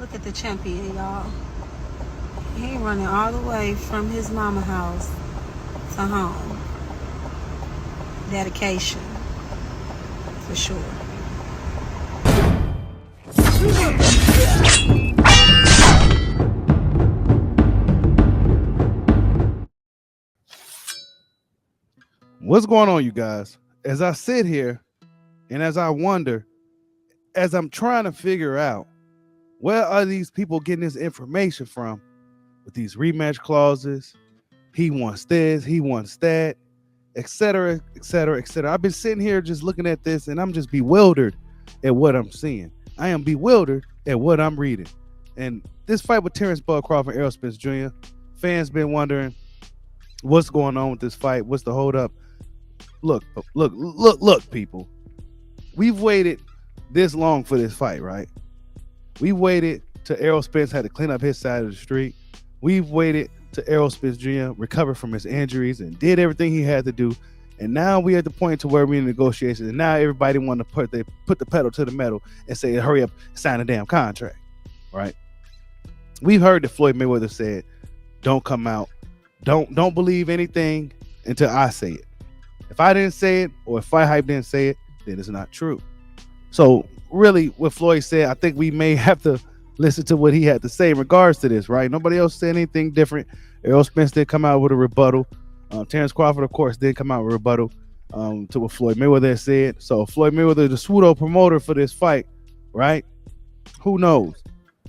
Look at the champion, y'all. He running all the way from his mama house to home. Dedication, for sure. What's going on, you guys? As I sit here and as I wonder, as I'm trying to figure out where are these people getting this information from with these rematch clauses, he wants this, he wants that, etc., etc., etc. I've been sitting here just looking at this and I'm just bewildered at what I'm seeing. I am bewildered at what I'm reading. And this fight with Terence Crawford and Errol Spence Jr., fans been wondering what's going on with this fight, what's the hold up. Look, people. We've waited this long for this fight, right? We waited till Errol Spence had to clean up his side of the street. We've waited till Errol Spence Jr. recovered from his injuries and did everything he had to do. And now we're at the point to where we're in negotiations. And now everybody want to put the pedal to the metal and say, hurry up, sign a damn contract, right? We've heard that Floyd Mayweather said, don't come out. Don't believe anything until I say it. If I didn't say it, or if Fight Hype didn't say it, then it's not true. So really, what Floyd said, I think we may have to listen to what he had to say in regards to this, right? Nobody else said anything different. Errol Spence did come out with a rebuttal. Terence Crawford, of course, did come out with a rebuttal to what Floyd Mayweather said. So Floyd Mayweather, the pseudo promoter for this fight, right? Who knows?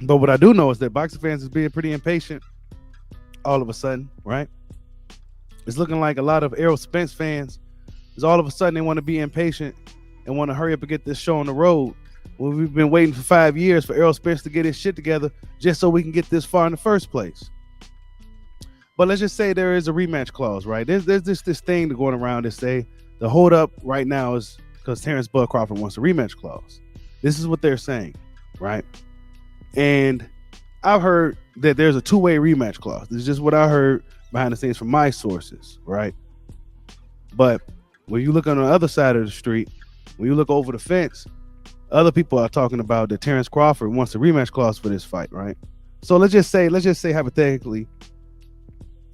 But what I do know is that boxing fans is being pretty impatient all of a sudden, right? It's looking like a lot of Errol Spence fans is all of a sudden they want to be impatient and want to hurry up and get this show on the road. When we've been waiting for 5 years for Errol Spence to get his shit together just so we can get this far in the first place. But let's just say there is a rematch clause, right? There's this thing going around that say the hold up right now is because Terence Crawford wants a rematch clause. This is what they're saying, right? And I've heard that there's a two-way rematch clause. This is just what I heard behind the scenes from my sources, right? But when you look on the other side of the street, when you look over the fence, other people are talking about that Terence Crawford wants a rematch clause for this fight, right? So let's just say hypothetically,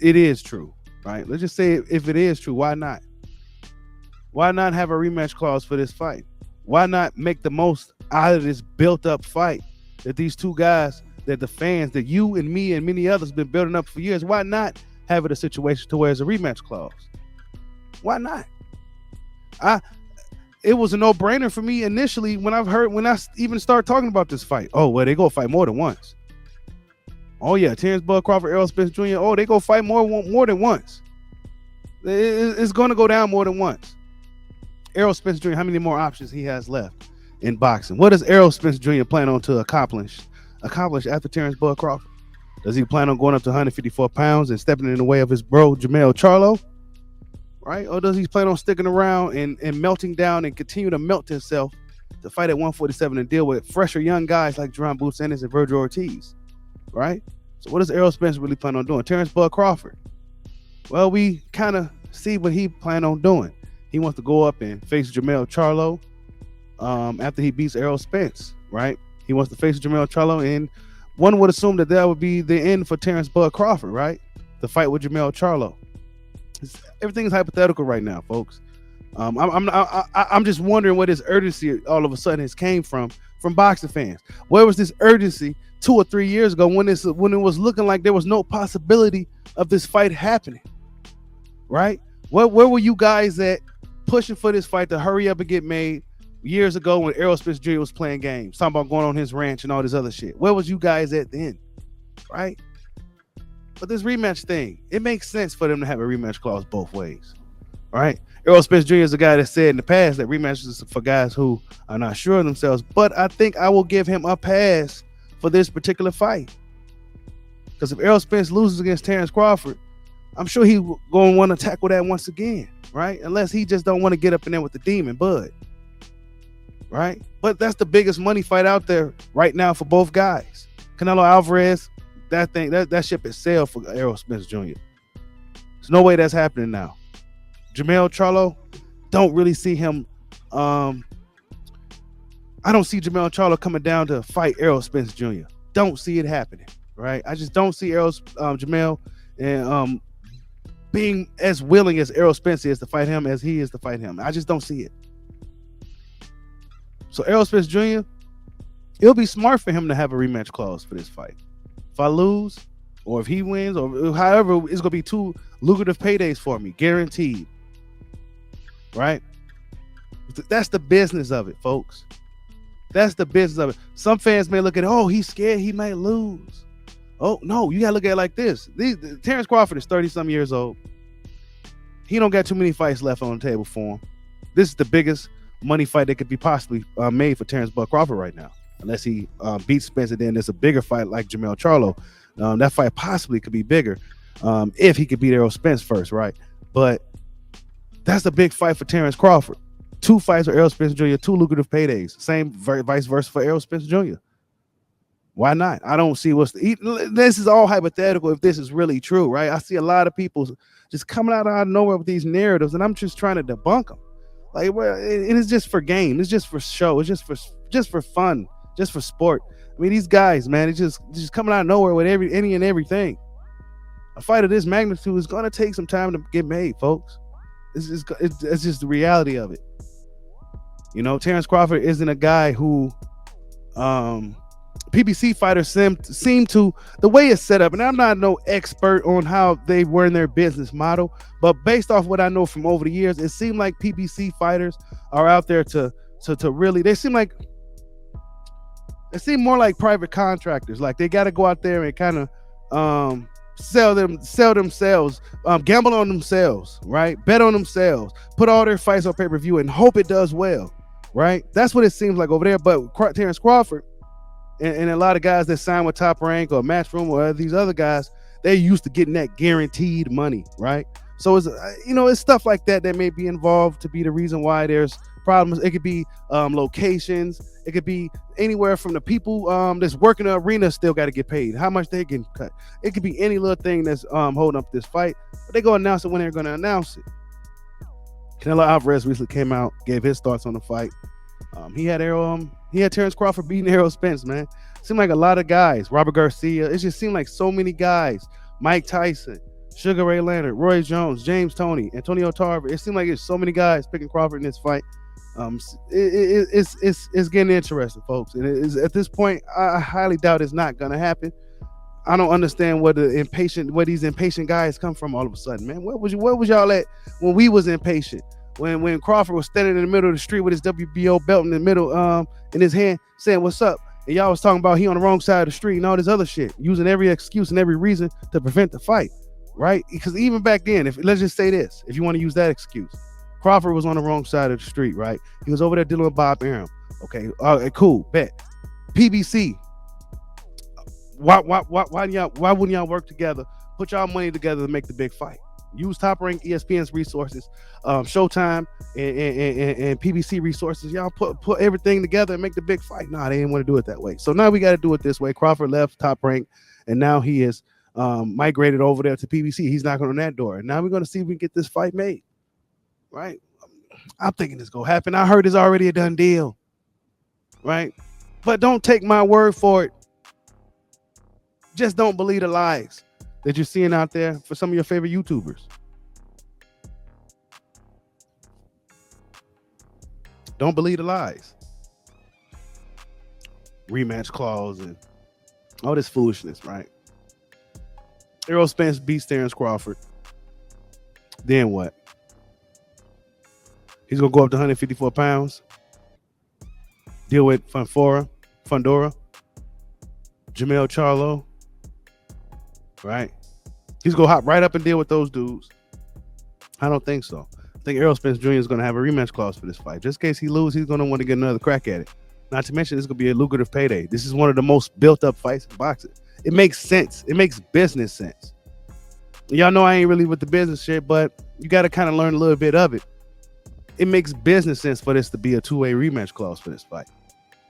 it is true, right? Let's just say if it is true, why not? Why not have a rematch clause for this fight? Why not make the most out of this built-up fight that these two guys, that the fans, that you and me and many others been building up for years? Why not have it a situation to where it's a rematch clause? Why not? It was a no-brainer for me initially when I even start talking about this fight. Oh, well, they go fight more than once. Oh yeah, Terence Crawford, Errol Spence Jr. Oh, they go fight more than once. It's going to go down more than once. Errol Spence Jr., how many more options he has left in boxing? What does Errol Spence Jr. plan on to accomplish after Terence Crawford? Does he plan on going up to 154 pounds and stepping in the way of his bro Jermell Charlo? Right? Or does he plan on sticking around and melting down and continue to melt himself to fight at 147 and deal with fresher young guys like Jerron Boots Ennis and Virgil Ortiz? Right? So what does Errol Spence really plan on doing? Terence Crawford. Well, we kind of see what he planned on doing. He wants to go up and face Jermell Charlo after he beats Errol Spence, right? He wants to face Jermell Charlo, and one would assume that would be the end for Terence Crawford, right? The fight with Jermell Charlo. Everything is hypothetical right now, folks. I'm just wondering where this urgency all of a sudden has came from boxing fans. Where was this urgency 2 or 3 years ago when it was looking like there was no possibility of this fight happening? Right? Where were you guys at pushing for this fight to hurry up and get made years ago when Errol Spence Jr. was playing games, talking about going on his ranch and all this other shit? Where was you guys at then? Right? But this rematch thing, it makes sense for them to have a rematch clause both ways. All right. Errol Spence Jr. is a guy that said in the past that rematches is for guys who are not sure of themselves. But I think I will give him a pass for this particular fight. Because if Errol Spence loses against Terence Crawford, I'm sure he's going to want to tackle that once again, right? Unless he just don't want to get up in there with the demon, Bud. Right? But that's the biggest money fight out there right now for both guys. Canelo Alvarez, that ship is sailed for Errol Spence Jr. There's no way that's happening now. Jermell Charlo, don't really see him. I don't see Jermell Charlo coming down to fight Errol Spence Jr. don't see it happening, right? I just don't see Errol Jamel and being as willing as Errol Spence is to fight him as he is to fight him. I just don't see it. So Errol Spence Jr., it'll be smart for him to have a rematch clause for this fight. If I lose, or if he wins, or however, it's gonna be 2 lucrative paydays for me, guaranteed. Right? That's the business of it, folks. That's the business of it. Some fans may look at, oh, he's scared he might lose. Oh, no, you gotta look at it like this. Terence Crawford is 30-some years old. He don't got too many fights left on the table for him. This is the biggest money fight that could be possibly made for Terence Buck Crawford right now. Unless he beats Spence, and then there's a bigger fight like Jermell Charlo. That fight possibly could be bigger if he could beat Errol Spence first, right? But that's a big fight for Terence Crawford. 2 fights for Errol Spence Jr., 2 lucrative paydays. Same vice versa for Errol Spence Jr. Why not? I don't see this is all hypothetical if this is really true, right? I see a lot of people just coming out of nowhere with these narratives, and I'm just trying to debunk them. Like, well, it's just for game. It's just for show. It's just for fun, just for sport. I mean, these guys, man, it's just coming out of nowhere with any and everything. A fight of this magnitude is going to take some time to get made, folks. It's just the reality of it. You know, Terence Crawford isn't a guy who PBC fighters seem to, the way it's set up, and I'm not no expert on how they were in their business model, but based off what I know from over the years, it seemed like PBC fighters are out there to really, they seem more like private contractors. Like they got to go out there and kind of sell themselves, gamble on themselves, right? Bet on themselves, put all their fights on pay-per-view and hope it does well, right? That's what it seems like over there. But Terence Crawford and a lot of guys that sign with Top Rank or Matchroom or these other guys, they're used to getting that guaranteed money, right? So it's, it's stuff like that may be involved to be the reason why there's problems. It could be locations. It could be anywhere from the people that's working the arena still got to get paid. How much they getting cut. It could be any little thing that's holding up this fight. But they go announce it when they're going to announce it. Canelo Alvarez recently came out, gave his thoughts on the fight. He had Terence Crawford beating Errol Spence, man. Seemed like a lot of guys. Robert Garcia. It just seemed like so many guys. Mike Tyson, Sugar Ray Leonard, Roy Jones, James Toney, Antonio Tarver. It seemed like there's so many guys picking Crawford in this fight. It's getting interesting, folks. And it is, at this point, I highly doubt it's not gonna happen. I don't understand where these impatient guys come from all of a sudden, man. Where was y'all at when we was impatient? When Crawford was standing in the middle of the street with his WBO belt in the middle, in his hand, saying "What's up?" and y'all was talking about he on the wrong side of the street and all this other shit, using every excuse and every reason to prevent the fight, right? Because even back then, let's just say this, if you want to use that excuse, Crawford was on the wrong side of the street, right? He was over there dealing with Bob Arum. Okay, cool, bet. PBC. Why wouldn't y'all work together? Put y'all money together to make the big fight. Use Top Rank, ESPN's resources, Showtime, and PBC resources. Y'all put everything together and make the big fight. Nah, they didn't want to do it that way. So now we got to do it this way. Crawford left Top Rank, and now he is migrated over there to PBC. He's knocking on that door. And now we're going to see if we can get this fight made. Right? I'm thinking it's going to happen. I heard it's already a done deal. Right? But don't take my word for it. Just don't believe the lies that you're seeing out there for some of your favorite YouTubers. Don't believe the lies. Rematch clause and all this foolishness, right? Errol Spence beats Terence Crawford. Then what? He's going to go up to 154 pounds. Deal with Fundora, Jermell Charlo. Right? He's going to hop right up and deal with those dudes. I don't think so. I think Errol Spence Jr. is going to have a rematch clause for this fight. Just in case he loses, he's going to want to get another crack at it. Not to mention, this is going to be a lucrative payday. This is one of the most built-up fights in boxing. It makes sense. It makes business sense. Y'all know I ain't really with the business shit, but you got to kind of learn a little bit of it. It makes business sense for this to be a two-way rematch clause for this fight.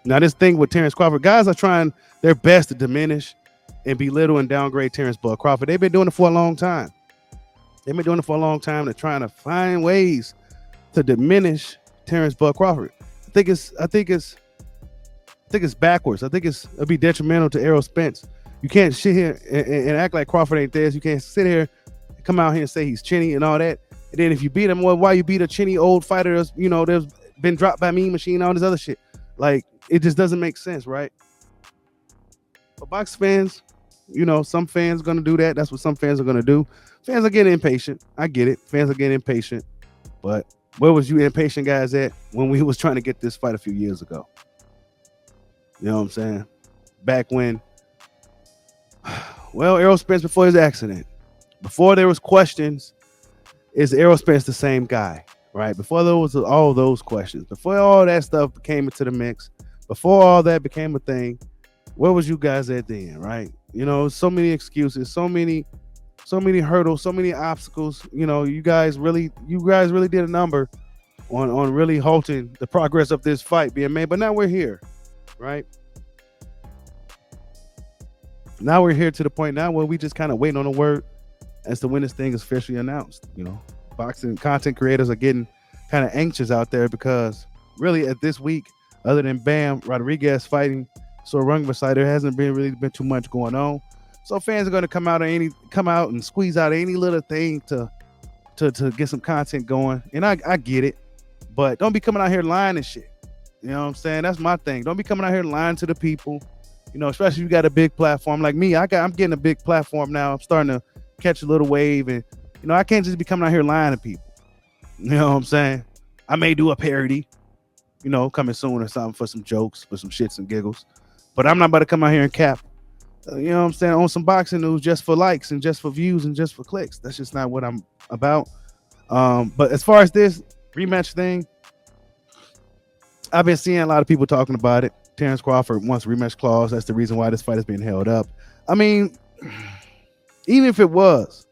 Now, this thing with Terence Crawford, guys are trying their best to diminish and belittle and downgrade Terence Bud Crawford. They've been doing it for a long time. They're trying to find ways to diminish Terence Bud Crawford. I think it's I think it's backwards. I think it'll be detrimental to Errol Spence. You can't sit here and act like Crawford ain't this. You can't sit here, come out here and say he's chinny and all that. And then if you beat him, well, why you beat a chinny old fighter that's, there's been dropped by Mean Machine, all this other shit. Like, it just doesn't make sense, right? But box fans, some fans are going to do that. That's what some fans are going to do. Fans are getting impatient. I get it. Fans are getting impatient. But where was you impatient guys at when we was trying to get this fight a few years ago? You know what I'm saying? Back when, well, Errol Spence before his accident, before there was questions, is Errol Spence the same guy, right? Before there was all those questions, before all that stuff came into the mix, before all that became a thing, where was you guys at then, right? So many excuses, so many hurdles, so many obstacles. You guys really did a number on really halting the progress of this fight being made. But now we're here, right? Now we're here to the point now where we just kind of waiting on a word as to when this thing is officially announced. Boxing content creators are getting kind of anxious out there because really at this week, other than Bam Rodriguez fighting Sorungvasai, there hasn't really been too much going on. So fans are going to come out and squeeze out any little thing to get some content going. And I get it, but don't be coming out here lying and shit. You know what I'm saying? That's my thing. Don't be coming out here lying to the people. Especially if you got a big platform like me. I'm getting a big platform now. I'm starting to catch a little wave, and I can't just be coming out here lying to people. You know what I'm saying? I may do a parody, coming soon or something for some jokes, for some shits and giggles. But I'm not about to come out here and cap, you know what I'm saying, on some boxing news just for likes and just for views and just for clicks. That's just not what I'm about. But as far as this rematch thing, I've been seeing a lot of people talking about it. Terence Crawford wants a rematch clause. That's the reason why this fight is being held up. I mean, even if it was,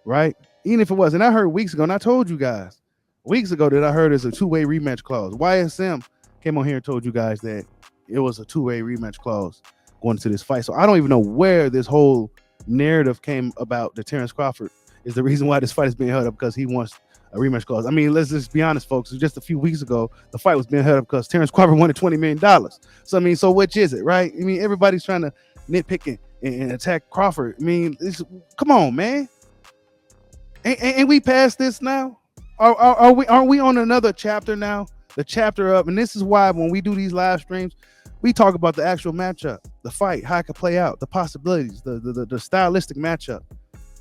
right? Even if it was, and I heard weeks ago, and I told you guys weeks ago that I heard there's a two-way rematch clause. YSM came on here and told you guys that it was a two-way rematch clause going into this fight. So I don't even know where this whole narrative came about that Terence Crawford is the reason why this fight is being held up because he wants a rematch clause. I mean, let's just be honest, folks. Just a few weeks ago, the fight was being held up because Terence Crawford wanted $20 million. So, so which is it, right? Everybody's trying to nitpick and attack Crawford. Come on, man. Ain't we past this now? Aren't we on another chapter now? The chapter up, and this is why when we do these live streams, we talk about the actual matchup, the fight, how it could play out, the possibilities, the stylistic matchup,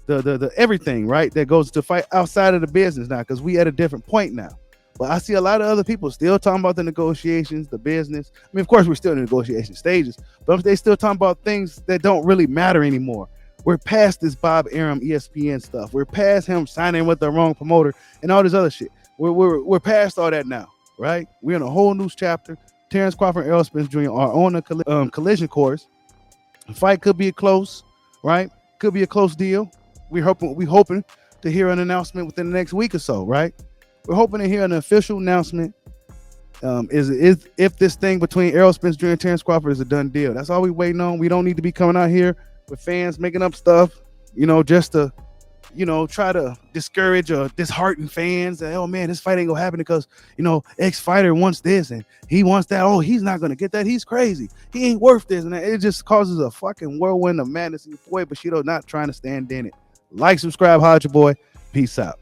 the everything, right? That goes to fight outside of the business now, because we at a different point now. But I see a lot of other people still talking about the negotiations, the business. Of course, we're still in the negotiation stages, but they still talking about things that don't really matter anymore. We're past this Bob Arum ESPN stuff. We're past him signing with the wrong promoter and all this other shit. We're past all that now, right? We're in a whole new chapter. Terence Crawford and Errol Spence Jr. are on a collision course. The fight could be close, right? Could be a close deal. We're hoping to hear an announcement within the next week or so, right? We're hoping to hear an official announcement. Is if this thing between Errol Spence Jr. and Terence Crawford is a done deal. That's all we're waiting on. We don't need to be coming out here with fans making up stuff, just to, try to discourage or dishearten fans that, oh man, this fight ain't gonna happen because, X fighter wants this and he wants that. Oh, he's not gonna get that. He's crazy. He ain't worth this. And it just causes a fucking whirlwind of madness in your boy Bushido not trying to stand in it. Like, subscribe, holla at your boy. Peace out.